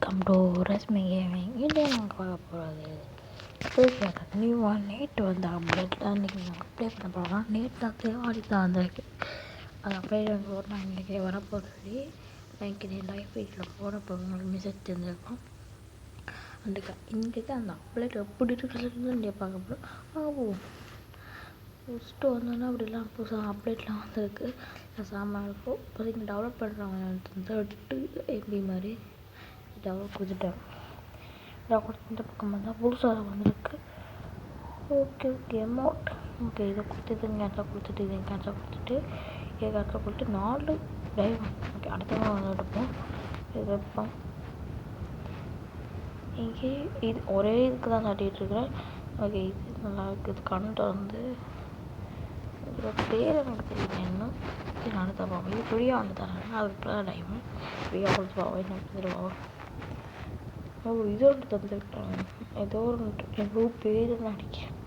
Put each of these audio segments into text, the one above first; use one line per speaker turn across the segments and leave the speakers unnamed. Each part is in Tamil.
Welcome to Rashmi gaming. இங்கே நாங்கள் பார்க்க போகிறது ஃப்ரீஃபயர் நியூவாக நேற்று வந்து அப்டேட் தான். இன்றைக்கி நாங்கள் அப்ளை பண்ண போகிறோம். நேற்று தான் தேவாடி தான் வந்திருக்கு. அது அப்ளை பண்ண போகிறோம். நான் இன்றைக்கி வரப்போகிறது எனக்கு லைஃப் வீட்டில் போகிறப்போ உங்களுக்கு மெசேஜ் தெரிஞ்சிருக்கோம். இன்றைக்கி அந்த அப்டேட் எப்படி இருக்கிறதுன்னு இங்கே பார்க்க போகிறோம். போவோம். ஃபஸ்ட்டு வந்தோன்னா அப்படிலாம் புதுசாக அப்டேட்லாம் வந்திருக்கு. சாமான் இருக்கும். இப்போதைக்கு டெவலப் பண்ணுறவங்க 8 MB மாதிரி டெவலப் கொடுத்துட்டேன். இந்த பக்கம் வந்தால் புதுசாக வந்திருக்கு. ஓகே அமௌண்ட் இதை கொடுத்துட்டு கேன்சல் கொடுத்துட்டு இதை கேன்சல் கொடுத்துட்டு இதை கேன்சல் கொடுத்து 4 டைமண்ட். அடுத்தவங்க வந்து எடுப்போம். இது வைப்போம். இங்கே இது ஒரே இதுக்கு தான் காட்டிகிட்ருக்கிறேன். இது நல்லா இருக்குது. இது கண்டு வந்து இதோட பேர் எனக்கு தெரியல இன்னும். இது அடுத்த பாவம். இது ஃப்ரீயாக வந்து தராங்க. அதுக்கு டைமண்ட் ஃப்ரீயாக கொடுத்து பாவம் என்ன தந்துடுவாங்க. இது ஒன்று தந்துவிட்டாங்க. ஏதோ ஒரு எவ்வளோ பேர் நடிக்கிறேன்.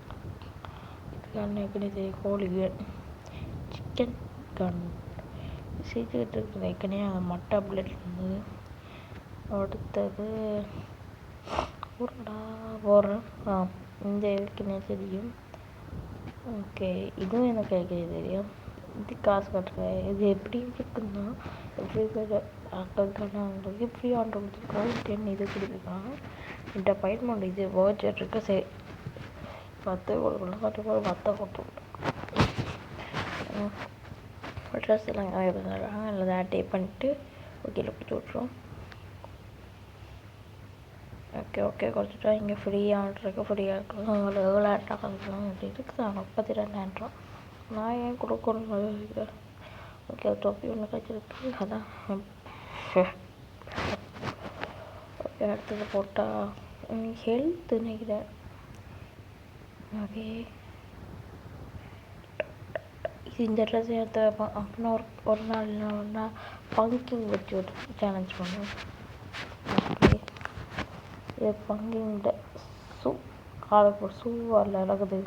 எப்படி தெரியும்? கோழி கன், சிக்கன் கன் சீக்கிரட்டு இருக்குது. ஏற்கனவே அந்த மட்டை பிளேட் இருந்தது. அடுத்தது போடுறேன். இந்த ஏற்கனவே தெரியும். ஓகே, இதுவும் எனக்கு ஏற்கனவே தெரியும். இது காசு கட்டுறேன். இது எப்படி இருக்குன்னா அவங்களுக்கு ஃப்ரீ ஆர்டர் கொடுத்துருக்காங்க. 10 இது கொடுத்துருக்காங்க. இந்த பயன்பாடு இது வாட்சர் இருக்கு. சரி 10 கொடுக்கலாம். 10 கொடுத்துருக்காங்க. ட்ரெஸ் எல்லாம் இருந்தாங்க. இல்லை ஆட்டே பண்ணிட்டு ஓகேல கொடுத்து விட்ருவோம். ஓகே கொடுத்துட்டா. இங்கே ஃப்ரீ ஆர்டர் இருக்குது. ஃப்ரீயாக இருக்குது. அவங்களுக்கு எவ்வளோ ஆட்ரா கொடுக்கலாம் அப்படின்னு இருக்குது. 32 நான் ஏன் கொடுக்கணும்? ஓகே தொப்பி ஒன்று கிடச்சிருக்கு. அதான் ஓகே அடுத்தது போட்டால் ஹெல்த் நினைக்கிறேன். ஓகே இது இந்த ட்ரெஸ் எடுத்து வைப்பேன். அப்படின்னா ஒரு நாள் பங்கிங் வச்சு ஒரு சேலஞ்ச் பண்ணுவோம். ஓகே இது பங்கிங்கிட்ட ஷூவால் இறக்குது.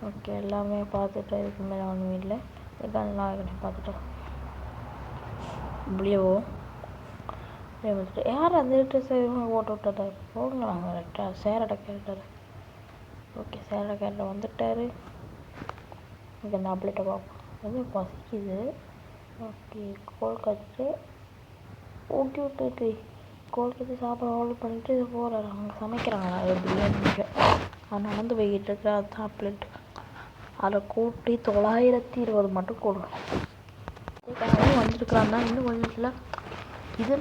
ஓகே எல்லாமே பார்த்துட்டு இதுக்கு மேலே ஒன்றும் இல்லை. இதுக்கெல்லாம் பார்த்துட்டோம். இப்படியோ வந்துட்டு யார் அந்த ட்ரெஸ்ஸை ஓட்ட விட்டதா? போங்க நாங்கள் சேரோட கேரக்டர். ஓகே சேரோட கேரக்டர் வந்துட்டார். இங்கே அந்த அப்டேட்டை பார்ப்போம். வந்து பசிக்குது. ஓகே கோல் கட்டு ஊட்டி விட்டுட்டு கோல் கட்டி சாப்பிட ஆர்டர் பண்ணிவிட்டு இது போகிறாரு. அவங்க சமைக்கிறாங்களா பிரியாணி? அது நடந்து போய்கிட்டு இருக்கிற அதுதான் அப்டேட். அதில் கூட்டி 920 மட்டும் கொடுக்கும். அதுக்காகவும் வந்துருக்குறான் தான். இன்னும் கொஞ்சம் இல்லை. இது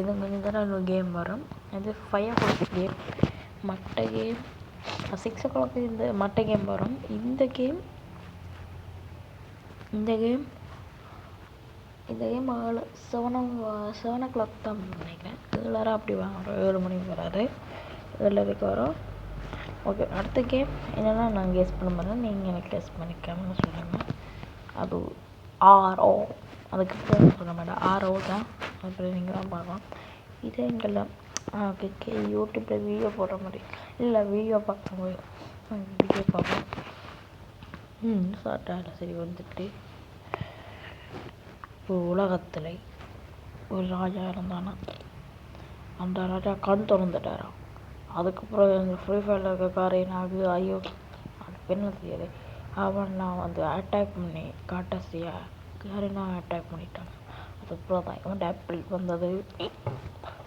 கொஞ்சம் தானே இன்னொரு கேம் வரும். இது 5 o'clock கேம், மட்டை கேம். 6 o'clock இந்த மட்டை கேம் வரும். இந்த கேம் 7 o'clock தான் நினைக்கிறேன். 7 அப்படி வாங்க. 7 மணிக்கு வராது. 7 வரும். ஓகே அடுத்த கேம் என்னென்னா நான் கெஸ் பண்ண மாட்டேன். நீங்கள் எனக்கு கெஸ் பண்ணிக்காம சொல்லுங்கள். அது RO. அதுக்கப்புறம் சொல்ல மாட்டேன். RO தான். அப்புறம் நீங்கள் தான் பார்க்கலாம். இதே எங்கெல்லாம் ஓகே யூடியூப்பில் வீடியோ போடுற மாதிரி இல்லை. வீடியோ பார்க்கும்போது வீடியோ பார்ப்போம். சாட்டாக சரி வந்துட்டு ஒரு உலகத்தில் ஒரு ராஜா இருந்தானா. அந்த ராஜா கண் திறந்துட்டாராம். அதுக்கப்புறம் இந்த ஃப்ரீ ஃபயரில் இருக்க காரையனாகு ஐயோ அது பெண்ணு தெரியாது. அவன் வந்து அட்டாக் பண்ணி காரைனா அட்டாக் பண்ணிட்டான். அதுக்கப்புறம் தான் இவன் ஆப்பிள் வந்தது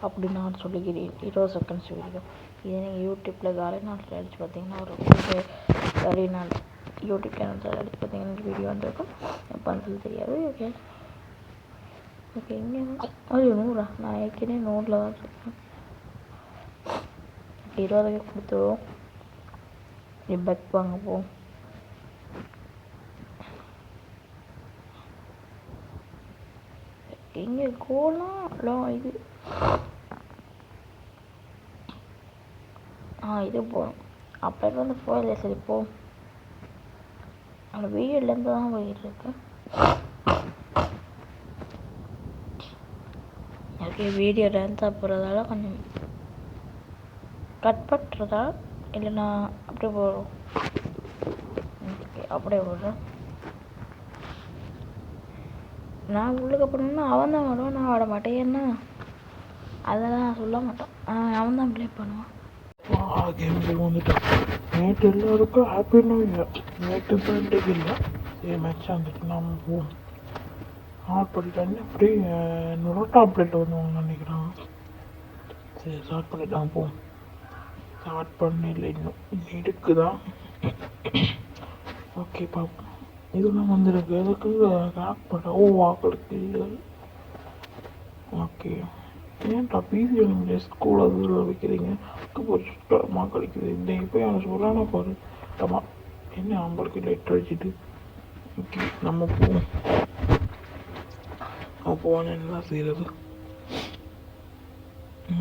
அப்படி நான் சொல்லிக்கிறேன். 20 seconds வீடியோ. இதே நீங்கள் யூடியூப்பில் காரைநாட்டில் அடித்து பார்த்தீங்கன்னா ஒரு காரைநாள் யூடியூப் சேனல் அடித்து பார்த்தீங்கன்னா வீடியோ வந்துருக்கும். பண்ணுறது தெரியாது. ஓகே இங்கே அது 100. நான் ஏற்கனவே 100 தான் இருக்கேன். 20 கொடுத்துருவோம். பேக் வாங்க போவோம். இங்கே கோலாம் இது இது போகணும். அப்போ வந்து போகல. சரி போ. அந்த வீடியோலேருந்து தான் போயிட்டு இருக்கு. ஓகே வீடியோ லேந்தாக போகிறதால கொஞ்சம் கட் பண்ணுறதா இல்லைன்னா அப்படியே போடுறோம். ஓகே அப்படியே போடுறேன். நான் உள்ளுக்கு போனோம்னா அவன் தான் வருவான். நான் ஆட மாட்டேன். ஏன்னா அதெல்லாம் நான் சொல்ல மாட்டான். அவன் தான் ப்ளே பண்ணுவான்.
கேமுக்கு வந்துட்டான். நேற்று எல்லாருக்கும் ஹாப்பி நியூ இயர். நேற்று பர்த்டேக்கு இல்லை, சரி மேட்ச் வந்துட்டு நம்ம போவோம். ஸ்டார்ட் பண்ணிட்டாங்க. அப்படி நொரோட்டா அப்டேட் வருவாங்க நினைக்கிறான். சரி ஸ்டார்ட் பண்ணிட்டான், போவோம். ஸ்டார்ட் பண்ணல, இன்னும் இருக்குதான். ஓகே பார்ப்போம். இதெல்லாம் வந்துருக்கு. எதுக்கு கனெக்ட் பண்ண? ஓ வாக்களுக்கு இல்லை. ஓகே, ஏன்டா பிசி ஸ்கூல் அதில் வைக்கிறீங்க? சுத்தமாக கிடைக்குது. இந்த போய் அவனை சொல்கிறானா பாரு. ஆமாம், என்ன நம்மளுக்கு லைட் அடிச்சுட்டு. ஓகே நம்ம போவோம். போவானே என்ன செய்கிறது.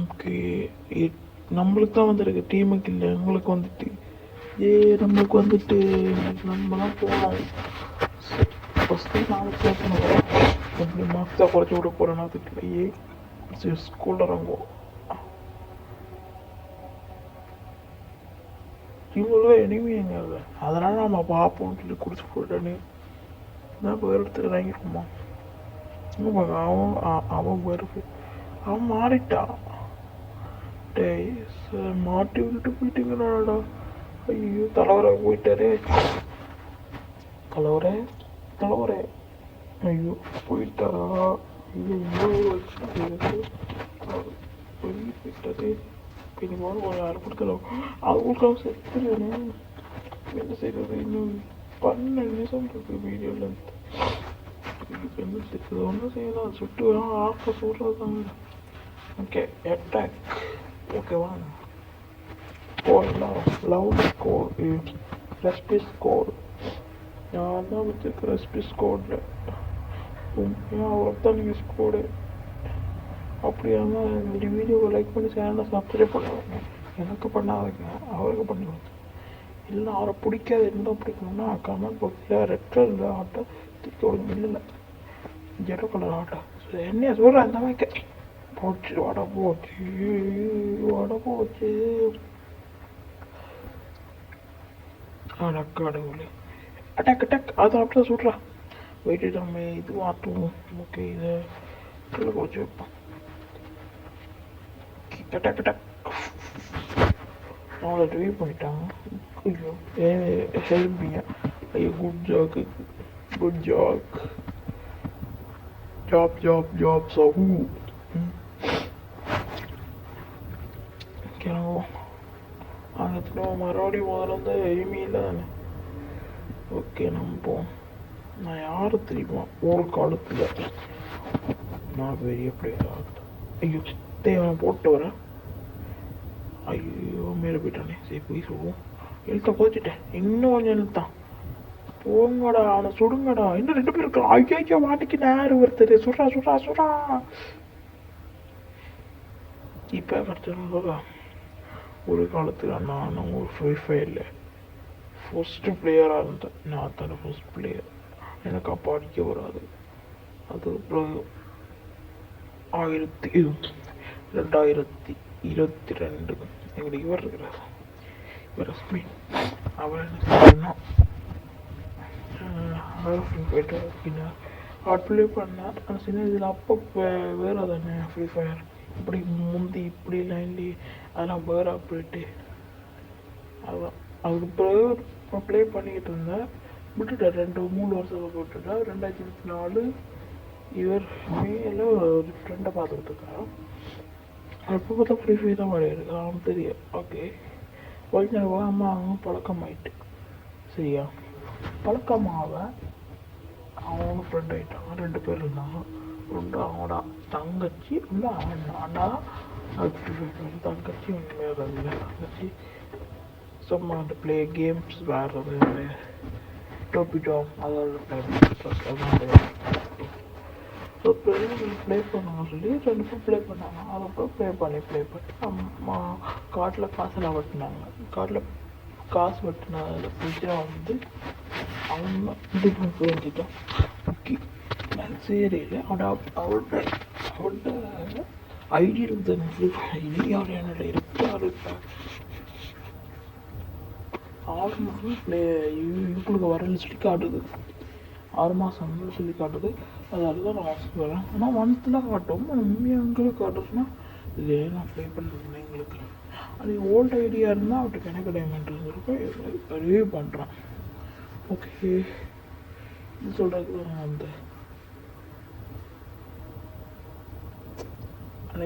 ஓகே, நம்மளுக்கு தான் வந்துருக்கு, டீமுக்கு இல்லை. எங்களுக்கு வந்துட்டு நம்மளுக்கு வந்துட்டு நம்ம தான் போகணும். ஃபஸ்ட்டு நாளைக்கு கேட்கணும். எப்படி மார்க்ஸ் தான் குறைச்சி விட போகிறேன்னா அதுக்குள்ளேயே சரி ஸ்கூலில் இறங்குவோம். இவங்களும் எனிமே எங்க இல்லை, அதனால நம்ம பார்ப்போம்னு சொல்லி குடிச்சு போட்டேன்னு தான் இப்போ எடுத்து இறங்கிருக்குமா. அவன் அவன் வருது, அவன் மாறிட்டான். டேய் மாட்டி விட்டுட்டு போயிட்டீங்களாடா. ஐயோ தலைவரை போயிட்டாரே. தலைவரே தலைவரே, ஐயோ போயிட்டாரா. ஐயோ வெளியே போயிட்டாரே. இனிமேல் ஒரு யாரும் கொடுக்கலாம். அவங்களுக்காக செத்துருவேனே. என்ன செய்யறது? இன்னும் 12 நிமிஷம் இருக்கு வீடியோவில். என்ன செய்யறது? ஒன்றும் செய்யலாம். சுட்டு வேணாம், ஆக்க சொல்கிறதாங்க. Okay attack. ஓகேவா, போடலாம். லவுட் ஸ்கோர், ரெஸ்பி ஸ்கோர். நான் தான் வச்சுருக்கேன் ரெஸ்பி ஸ்கோரில். அவருக்கு தான் நீங்கள் ஸ்கோடு. அப்படியாங்க இந்த வீடியோவை லைக் பண்ணி சேனலை சப்ஸ்கிரைப் பண்ணுவாங்க. எனக்கு பண்ணாதீங்க, அவருக்கு பண்ணுவாங்க. இல்லை அவரை பிடிக்காது, என்ன பிடிக்கணும்னா கமெண்ட் பாக்ஸில் ரெட் கலர் ஆட்டை தூக்கி விடுங்க. இல்லை ஜெரோ கலர் ஆட்டை என்ன சொல்கிறேன் அந்த மாதிரி போச்சு. வடை போச்சு, வடை போச்சு. கடவுளே, அட்டாக் அட்டாக். அதை அப்படிதான் சொல்கிறான். வெயிட்டு நம்ம இது மாற்றுவோம். ஓகே, இதை கீழே குறைச்சி வைப்போம். Attack attack. அவங்கள ரிவ்யூ பண்ணிட்டாங்க. ஐயோ ஹெல்பியா. ஐயோ good job, good job. Job job job சஹூ. கிளம்புவோம். அங்கே மறுபடியும் முதல்ல வந்து எளிமையில் தானே. ஓகே நம்ம போவோம். நான் யார் தெரியுமா ஒரு காலத்தில் நான் பெரிய பிளேயர் ஆகுது. ஐயோ தேவை போட்டு வரேன். ஐயோ மேலே போயிட்டானே. சரி போய் சொல்லுவோம். எழுத்த போச்சுட்டேன், இன்னும் கொஞ்சம் எழுத்தான். போங்கடா, அவனை சுடுங்கடா. இன்னும் 2 பேர் இருக்கலாம். ஐயோ மாட்டிக்கு நேரம் ஒருத்தர். சுடா சுடா சுடா. இப்போ கிடச்சா ஒரு காலத்தில் நான் ஒரு ஃப்ரீ ஃபயரில் ஃபஸ்ட்டு பிளேயராக இருந்தேன். நான் தானே ஃபஸ்ட் பிளேயர். எனக்கு அப்போ அடிக்க வராது. அதுக்கப்புறம் 2022 எங்களுக்கு இவர் இருக்கிறார், இவர் ரஷ்மி. அவர் என்ன செய்யணும்னா ஃப்ரீ ஃபயர் அப்படின்னா ஹாட் ப்ளே பண்ணார். ஆனால் சின்ன இதில் அப்போ வேறு தானே ஃப்ரீ ஃபயர். இப்படி முந்தி இப்படி லைன்லி அதெல்லாம் வேறு அப்டேட்டு. அதுதான் அதுக்கு பிறகு ப்ளே பண்ணிக்கிட்டு இருந்தேன். விட்டுட்டேன். 2-3 வருஷம் விட்டுட்டேன். 2024 இவர் மேலே ஒரு ஃப்ரெண்டை பார்த்துக்கிட்டு இருக்கான். அப்போ பார்த்தா ஃப்ரீ ஃபயர் தான் விளையாடு. அவன் தெரியும். ஓகே கொஞ்ச நேரம் அம்மா அவங்க பழக்கமாயிட்டு. சரியா, பழக்கமாக அவனும் ஃப்ரெண்ட் ஆகிட்டான். 2 பேர் இருந்தாங்க. ஒன்று அவனோட தங்கச்சி, இல்லை அவன் அண்ணா. தங்கச்சி ஒன்று வேறு இல்லை. தங்கச்சி சும்மா அந்த ப்ளே கேம்ஸ் வேறு டோப்பிட்டோம் அதோட ப்ளே பண்ணாங்க சொல்லி 2 பேர் ப்ளே பண்ணாங்க. அதுக்கப்புறம் ப்ளே பண்ணி அம்மா காட்டில் காசெல்லாம் வெட்டினாங்க. காட்டில் காசு வெட்டினதில் பிரச்சனை வந்து அவங்க இதுக்கு புரிஞ்சிட்டான். ஓகே சரியில்லை. அவள்கிட்ட ஐடி இருந்தது. ஐடி அவர் என்னோட இருக்காரு. 6 மாதம் ப்ளே இவங்களுக்கு வரல சொல்லி காட்டுது. 6 மாதம் சொல்லி காட்டுது. அதால தான் நான் வரேன். ஆனால் மந்த்தில் காட்டும். உண்மையாக எங்களுக்கு காட்டுச்சுன்னா இது நான் ப்ளே பண்ணுறேன் எங்களுக்கு. அது ஓல்டு ஐடியா இருந்தால் அவருக்கு எனக்கு டைமண்ட் இருந்திருக்கும். ரிவ்யூ பண்ணுறான். ஓகே, இது சொல்கிறது அந்த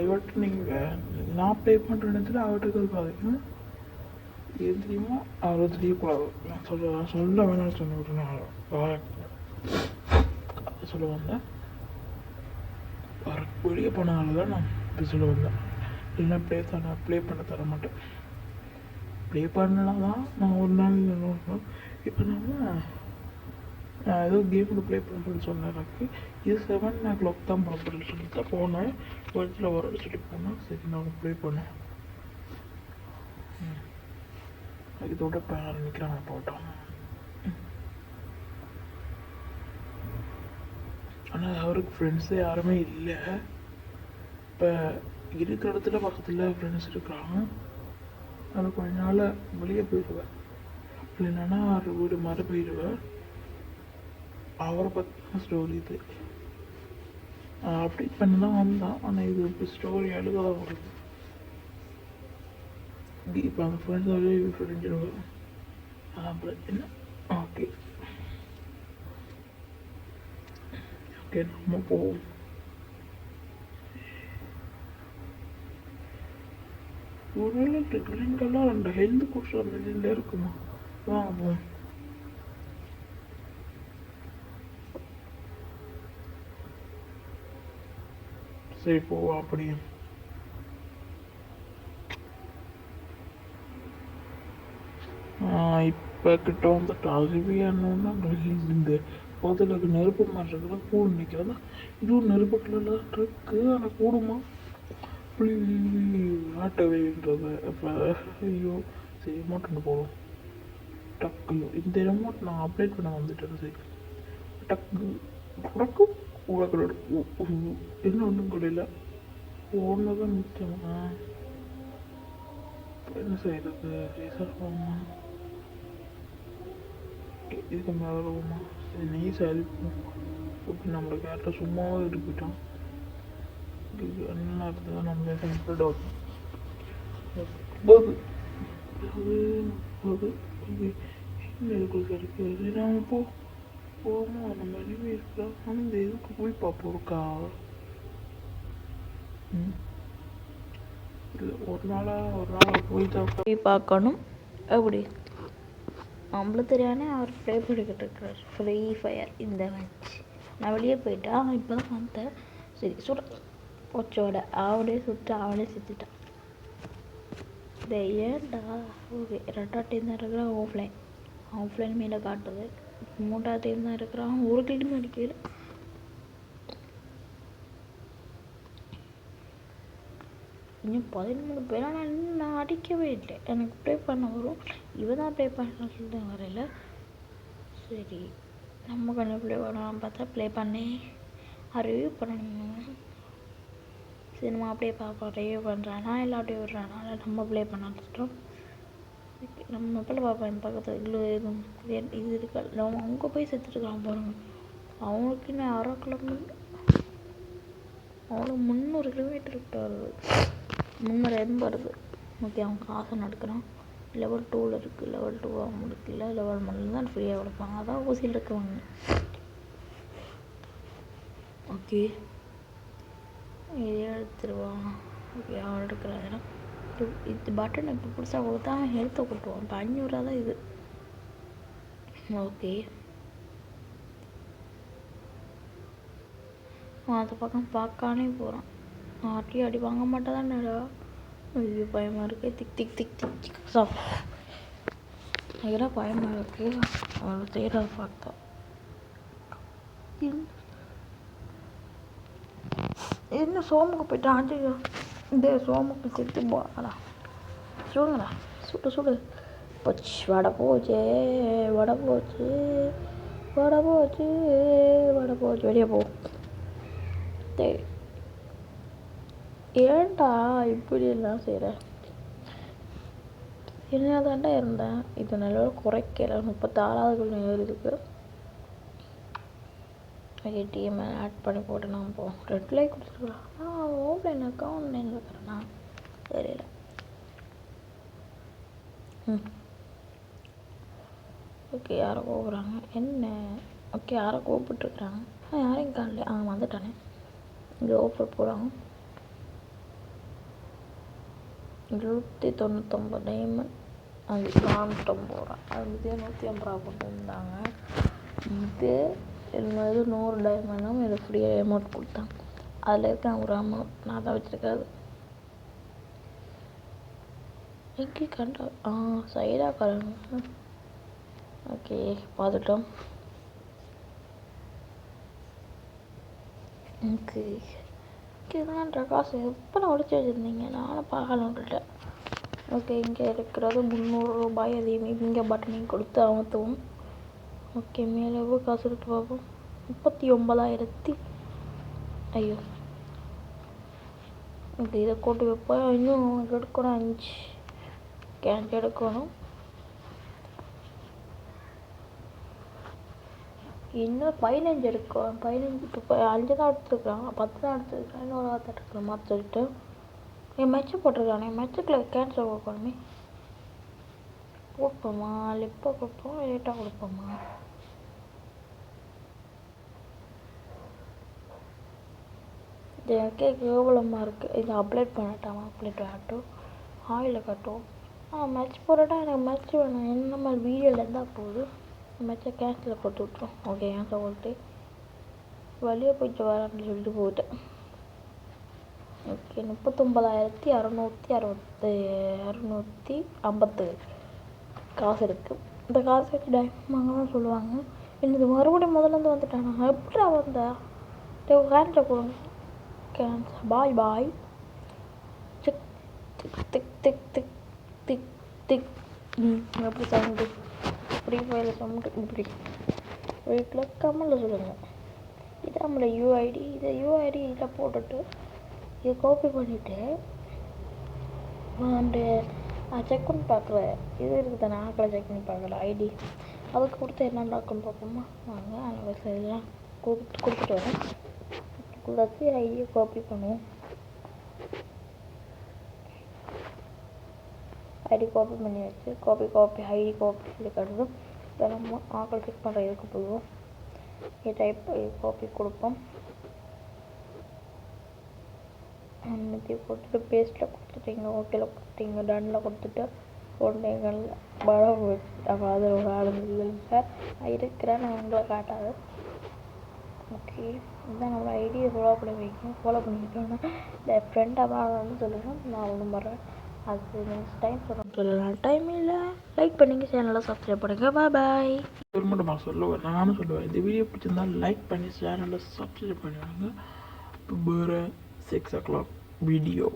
இவர்கிட்ட நீங்கள் நான் ப்ளே பண்ணுற இடத்துல அவர்கிட்ட இருக்காதுங்க. இது தெரியுமா, அவர் தெரியக்கூடாது. நான் சொல்ல வேணாம்னு சொன்ன உடனே அதை சொல்ல வந்தேன். வெளியே போனதால தான் நான் இப்படி சொல்ல வந்தேன். இல்லைன்னா ப்ளே பண்ண தர மாட்டேன். ப்ளே பண்ணலாம் தான் நான் ஒரு நாள் நோட்டணும். இப்போ நான் ஏதோ கேமில் ப்ளே பண்ணுறேன்னு சொன்னேன். எனக்கு இது 7 o'clock தான் போகிறேன்னு சொல்லி தான் போனேன். கொஞ்சத்தில் வரன்னு சொல்லி போனேன். சரி நான் ப்ளே பண்ணேன். இதோட இப்போ ஆரம்பிக்கிறாங்க போட்டோம். ஆனால் அவருக்கு ஃப்ரெண்ட்ஸே யாருமே இல்லை. இப்போ இருக்கிற இடத்துல பக்கத்தில் ஃப்ரெண்ட்ஸ் இருக்கிறாங்க. அது கொஞ்ச நாள் வெளியே போயிடுவேன். இல்லைன்னா அவர் வீடு மாதிரி போயிடுவேன். அவரை பற்றின ஸ்டோரி இது அப்டேட் பண்ணி தான் வந்தான். ஆனால் இது இப்போ ஸ்டோரி எழுத தான் வருது. இப்போ அந்த ஃப்ரெண்ட்ஸாகவே ஃப்ரெண்ட்ஸிடுவேன். அதான் பிரச்சனை. ஓகே ஓகே, நம்ம போவோம். ஒருவேளை ட்ரிங்க்கெல்லாம் 2 ஹெல்த் குடிச்சா மில்லியில் இருக்குமா? வாங்க போவோம். சரி போவோம். அப்படியே இப்போ கிட்ட வந்துட்டு அருவியானோன்னா இந்த போதில் நெருப்பு மாதிரி இருக்கிற கூடு நிற்கிறதா. இதுவும் நெருப்பு கலரில் இருக்கு. ஆனால் கூடுமா அப்படி ஆட்டவேன்றது. அப்போ ஐயோ சரி ரிமோட் போகும். டக்கு இந்த ரிமோட் நான் அப்டேட் பண்ண வந்துட்டேன். சரி டக்கு டக்கு உலக என்ன ஒன்றும் கிடையில. ஒன்று தான் நிற்கணுமா? என்ன செய்யறது? ரீசர்வாமா இதுக்கு மேலே வருமா? சரி நெய் சாதிப்போம். ஓகே, நம்மளுக்கு யார்கிட்ட சும்மாவே இருப்பிட்டோம். என்ன இருந்தது நம்ம கம்ப்ளீட் ஆகும் போது போது. என்ன இதுக்குள்ள இருக்குது? நம்ம போவோமா? நம்ம வெளியே இருக்கலாம். ஆனால் இந்த இதுக்கு போய் பார்ப்போம். இருக்கா இல்லை ஒரு நாளாக போய் தான் போய் பார்க்கணும். அப்படி நம்மளும் தெரியானே அவர் ப்ளே பண்ணிக்கிட்டு இருக்கிறார் ஃப்ரீ ஃபயர் இந்த மேட்ச். நான் வெளியே போயிட்டேன். இப்போ தான் வந்தேன். சரி சுட ஒச்சோட அவனே சுட்டு அவனே செத்துட்டான். இந்த ஏன்டா? ஓகே, 2ஆம் டீம் தான் இருக்கிறான். ஆஃப்லைன் மீனை காட்டுது. 3ஆம் டீம் தான் இருக்கிறான். ஒரு கில்லுமே அடிக்கல. இன்னும் 13 பேர். ஆனால் இன்னும் நான் அடிக்கவே இல்லை. எனக்கு ப்ளே பண்ண வரும். இவன் தான் ப்ளே பண்ண சொல்லிட்டு வரையில. சரி நம்ம கொஞ்சம் ப்ளே பண்ணலாம் பார்த்தா ப்ளே பண்ணி ரிவ்யூ பண்ணணும். சரி நம்ம அப்படியே பார்ப்போம். ரிவ்யூ பண்ணுறானா இல்லை அப்படியே விடுறானா. நம்ம ப்ளே பண்ணிட்டோம். நம்ம எப்போ பார்ப்போம். என் பக்கத்தில் இவ்வளோ எதுவும் இது இருக்கா. நம்ம அங்கே போய் செத்துட்டுருக்கான் பாருங்க. அவனுக்கு இன்னும் 1/2 கிலோமீட்டர், அவனுக்கு 300 கிலோமீட்டர் கிட்ட வருது. 380. ஓகே, அவன் காசை நடக்கிறான். லெவல் 2ல் இருக்குது. லெவல் 2 அவங்களுக்கு இல்லை. லெவல் 1 தான் ஃப்ரீயாக கொடுப்பாங்க. அதான் ஊசியில் இருக்கவங்க. ஓகே, இதே எடுத்துருவான். ஓகே, அவன் எடுக்கிறான். இது பட்டன் இப்போ புதுசாக கொடுத்தா அவன் ஹெல்த்தை கொடுத்துருவான். இப்போ 500 தான் இது. ஓகே, அவன் அந்த பக்கம் பார்க்கானே போகிறான். அடி வாங்க மாட்டாதான்டா. ஐயோ பயமாக இருக்கு. திக் திக் திக் திக் திக் சாப் இதெல்லாம் பயமாக இருக்கு. அவனை தேட பார்த்தா என்ன சோமுக்கு போயிட்டான். ஆஞ்சோ இந்த சோமுக்கு செத்து போடா. சுடுங்கடா, சுடு போச்சு. வடை போச்சு. வெளியே போ. ஏன்டா இப்படி எல்லாம் செய்கிற? என்ன தாண்டா இருந்தேன். இது நல்லா குறைக்கல. 36வது இருக்குது.
ஓகே டீம் ஆட் பண்ணி போட்டு நான் போவோம். ரெட் லைக் கொடுத்துருக்குறான். ஓப்பன் அக்கௌண்ட் நேம் இருக்கிறேண்ணா தெரியல. ஓகே யாரை கூப்பிட்றாங்க என்ன? ஓகே யாரை கூப்பிட்டுருக்குறாங்க? யாரையும் காணல. வந்துட்டானே. இங்கே ஓப்பன் போகிறாங்க. 199 டைமண்ட் அது 450 ரூபா. அது 150 ரூபா கொண்டு வந்தாங்க. இது 100 டைமண்டும் இது ஃப்ரீயாக அமௌண்ட் கொடுத்தாங்க. அதில் இருக்க ஒரு அமௌண்ட் நான் தான் வச்சுருக்காது. எங்கே கண்டா சைடாக காரங்க. ஓகே பார்த்துட்டோம். ஓகே இதுதான்ற காசு எப்போ நான் உடச்சி வச்சுருந்தீங்க? நானும் பார்க்கல விட்டுட்டேன். ஓகே இங்கே இருக்கிறது 300 ரூபாய். அதையுமே இங்கே பட்டனையும் கொடுத்து அமர்த்தவும். ஓகே மேலே எவ்வளோ காசு இருக்கு பார்ப்போம். 39,000. ஐயோ ஓகே இதை கூட்டி வைப்போம். இன்னும் எடுக்கணும் 5 கேன் எடுக்கணும். இன்னும் 15 எடுக்கும். 15 இப்போ 5 தான் எடுத்துருக்குறான். 10 தான் எடுத்துருக்குறான். இன்னொரு வார்த்தை எடுக்கணும் மாற்ற சொல்லிட்டு என் மெச்சு போட்டிருக்கானே. மெச்சுக்குள்ள கேன்சல் கொடுக்கணுமே. கொடுப்போமா லிப்பை கொடுப்போம் லேட்டாக கொடுப்போமா? இது எனக்கே கேவலமாக இருக்குது. இது அப்ளேட் பண்ணட்டாமா? அப்ளேட் ஆகட்டும். ஆயில் கட்டும். மெச் போடட்டா எனக்கு மெச் வேணும். என்ன மாதிரி வீடியோவில் இருந்தால் போகுது. மெச்சை கேன்சலில் போட்டு விட்ருவோம். ஓகே கேன்சல் போட்டு வெளியே போயிட்டு வரேன்னு சொல்லிட்டு போயிட்டேன். ஓகே 39,650 காசு இருக்குது. இந்த காசு வச்சு டைமண்ட் தான் சொல்லுவாங்க. எனக்கு மறுபடியும் முதல்லேருந்து வந்துட்டாங்க. எப்படா வந்தா? கேன்சல் கொடுங்க. Cancel bye bye. Tick tick tick tick tick tick tick. எப்படி சவுண்டு? ஃப்ரீ ஃபயரில் சவுண்டு இப்படி வீட்டில் கம்மலில் சொல்லுங்கள். இதான் நம்மளோட யூஐடி. இதை யூஐடி இதில் போட்டுட்டு இதை காப்பி பண்ணிவிட்டு அந்த செக் பண்ணி பார்க்குற இது இருக்குது தானே. ஆக்களை செக் பண்ணி பார்க்கல ஐடி அதுக்கு கொடுத்து என்ன டாக்குன்னு பார்ப்போமா? வாங்க அதில் இதெல்லாம் கொடுத்துட்டு வரேன். கொடுத்து ஐடியை காப்பி பண்ணுவோம். ஐடி காப்பி பண்ணி வச்சு காப்பி ஐடி காப்பி இருக்கிறது. இப்போ நம்ம ஆக்கள் செக் பண்ணுற இதுக்கு போடுவோம். டைப் காப்பி கொடுப்போம். அன்னைக்கு கொடுத்துட்டு பேஸ்ட்டில் கொடுத்துட்டீங்க. ஓகேல கொடுத்தீங்க. டன்னில் கொடுத்துட்டு ஒன்றைகள் படம் அப்போ அதில் ஒரு ஆள் இல்லைங்க இருக்கிறேன். நான் உங்களை காட்டாது. ஓகே இதுதான் நம்மளோட ஐடியை ஃபாலோ பண்ணி வைக்கணும். ஃபாலோ பண்ணிக்கிட்டோன்னா இந்த ஃப்ரெண்டாக வாங்கன்னு சொல்லுங்கள். நான் ஒன்று வரேன். அது நெக்ஸ்ட் டைம் சொல்லலாம். டைம் இல்லை. லைக் பண்ணிங்க. சேனலை சப்ஸ்கிரைப் பண்ணுங்க. பாய்
மட்டுமா சொல்லுவேன். நானும் சொல்லுவேன். இந்த வீடியோ பிடிச்சிருந்தா லைக் பண்ணி சேனலை சப்ஸ்கிரைப் பண்ணுவாங்க. வேறு 6 o'clock வீடியோ